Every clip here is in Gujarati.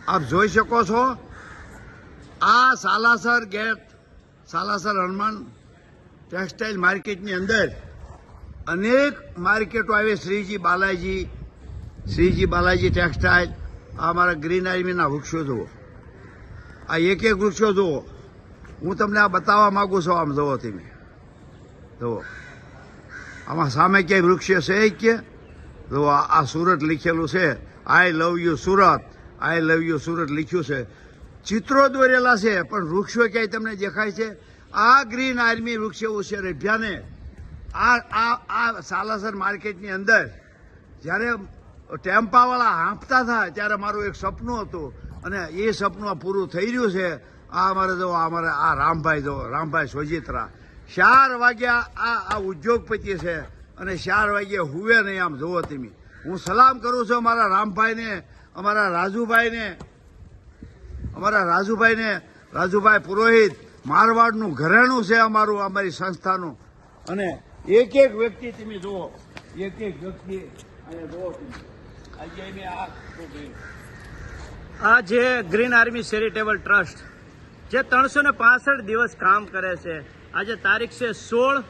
આપ જોઈ શકો છો આ સાલાસર ગેટ, સાલાસર હનુમાન ટેક્સટાઇલ માર્કેટની અંદર અનેક માર્કેટો આવે. શ્રીજી બાલાજી ટેક્સટાઇલ. આ અમારા ગ્રીન આર્મીના વૃક્ષો જુઓ, આ એક એક વૃક્ષો જુઓ. હું તમને આ બતાવવા માંગુ છું. આમ જુઓ, તમે જુઓ, આમાં સામે ક્યાંય વૃક્ષ છે કે જુઓ, આ સુરત લીખેલું છે. I love you Surat, I love you Surat લખ્યું છે. ચિત્રો દોરેલા છે, પણ વૃક્ષો ક્યાંય તમને દેખાય છે? આ ગ્રીન આર્મી વૃક્ષ એવું છે રેભ્યાને. આ સાલાસર માર્કેટની અંદર જ્યારે ટેમ્પાવાળા હાંફતા હતા ત્યારે મારું એક સપનું હતું, અને એ સપનું પૂરું થઈ રહ્યું છે. આ અમારે જો આ રામભાઈ જો, રામભાઈ સોજિત્રા 4 વાગ્યા આ ઉદ્યોગપતિ છે, અને 4 વાગ્યે હુવે નહીં. આમ જુઓ તમે. હું સલામ કરું છું અમારા રામભાઈને, અમારા રાજુભાઈ પુરોહિત. મારવાડનું ઘરેણું છે અમારું, અમારી સંસ્થાનું. અને એક એક વ્યક્તિ તમે જુઓ, એક એક વ્યક્તિ અહીંયા જુઓ તમે. આ જે ગ્રીન આર્મી ચેરિટેબલ ટ્રસ્ટ જે 365 દિવસ કામ કરે છે. આજે તારીખ છે 16,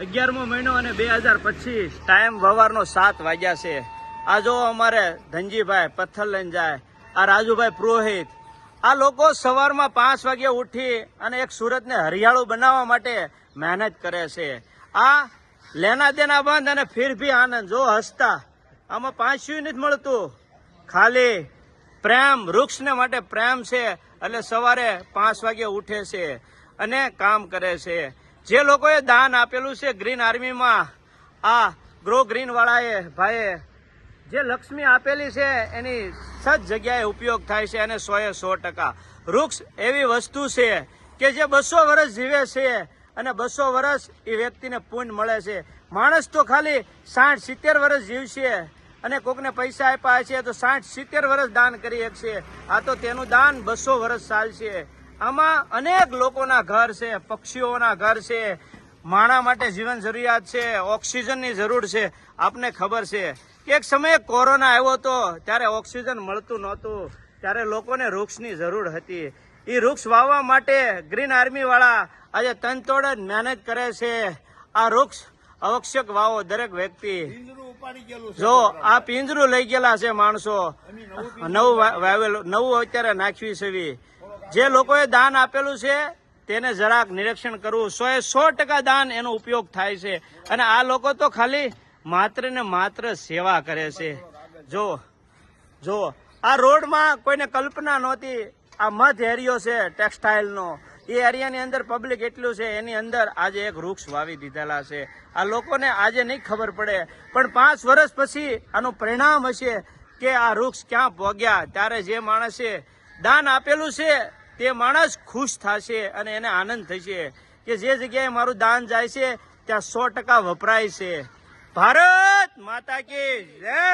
11મો મહિનો અને 2025. ટાઈમ સવારનો 7 વાગ્યા છે. આ જો અમારે ધનજીભાઈ પથ્થર લઈને જાય, આ રાજુભાઈ પુરોહિત, આ લોકો સવારમાં 5 વાગે ઉઠી અને એક સુરતને હરિયાળું બનાવવા માટે મહેનત કરે છે. આ લેના દેના બંધ અને ફિર ભી આનંદ. જો હસતા, આમાં 5 નથી મળતું, ખાલી પ્રેમ. વૃક્ષને માટે પ્રેમ છે, એટલે સવારે 5 વાગે ઉઠે છે અને કામ કરે છે. જે લોકોએ દાન આપેલું છે ગ્રીન આર્મીમાં, આ ગ્રો ગ્રીન વાળાએ ભાઈએ જે લક્ષ્મી આપેલી છે એની સજ જગ્યાએ ઉપયોગ થાય છે. અને 100% વૃક્ષ એવી વસ્તુ છે કે જે 200 વર્ષ જીવે છે, અને 200 વર્ષ એ વ્યક્તિને પુણ્ય મળે છે. માણસ તો ખાલી 60-70 વર્ષ જીવશે, અને કોકને પૈસા આપ્યા છે તો 60-70 વર્ષ દાન કરી શકશે. આ તો તેનું દાન 200 વર્ષ ચાલશે. આમાં અનેક લોકોના ઘર છે, પક્ષીઓના ઘર છે, માણા માટે જીવન જરૂરિયાત છે, ઓક્સિજનની જરૂર છે. આપને ખબર છે કે એક સમયે કોરોના આવ્યો હતો, ત્યારે ઓક્સિજન મળતું નહોતું, ત્યારે લોકોને વૃક્ષની જરૂર હતી. એ વૃક્ષ વાવવા માટે ગ્રીન આર્મી વાળા આજે તનતોડ જ મહેનત કરે છે. આ વૃક્ષ આવશ્યક વાવો દરેક વ્યક્તિ. જો આ પિંજરું લઈ ગયેલા છે માણસો, નવું અત્યારે નાખ્યું છે. જે લોકોએ દાન આપેલું છે તેને જરાક નિરીક્ષણ કરવું. 100% દાન એનો ઉપયોગ થાય છે. અને આ લોકો તો ખાલી માત્ર ને માત્ર સેવા કરે છે. જો આ રોડમાં કોઈને કલ્પના નહોતી. આ મધ એરિયો છે ટેક્સટાઇલનો, એ એરિયાની અંદર પબ્લિક એટલું છે, એની અંદર આજે એક વૃક્ષ વાવી દીધેલા છે. આ લોકોને આજે નહીં ખબર પડે, પણ 5 વર્ષ પછી આનું પરિણામ હશે કે આ વૃક્ષ ક્યાં પહોંચ્યા. ત્યારે જે માણસે દાન આપેલું છે તે માણસ ખુશ થશે અને એને આનંદ થશે કે જે જગ્યાએ મારું દાન જાય છે ત્યાં 100% વપરાય છે. ભારત માતા કી જય.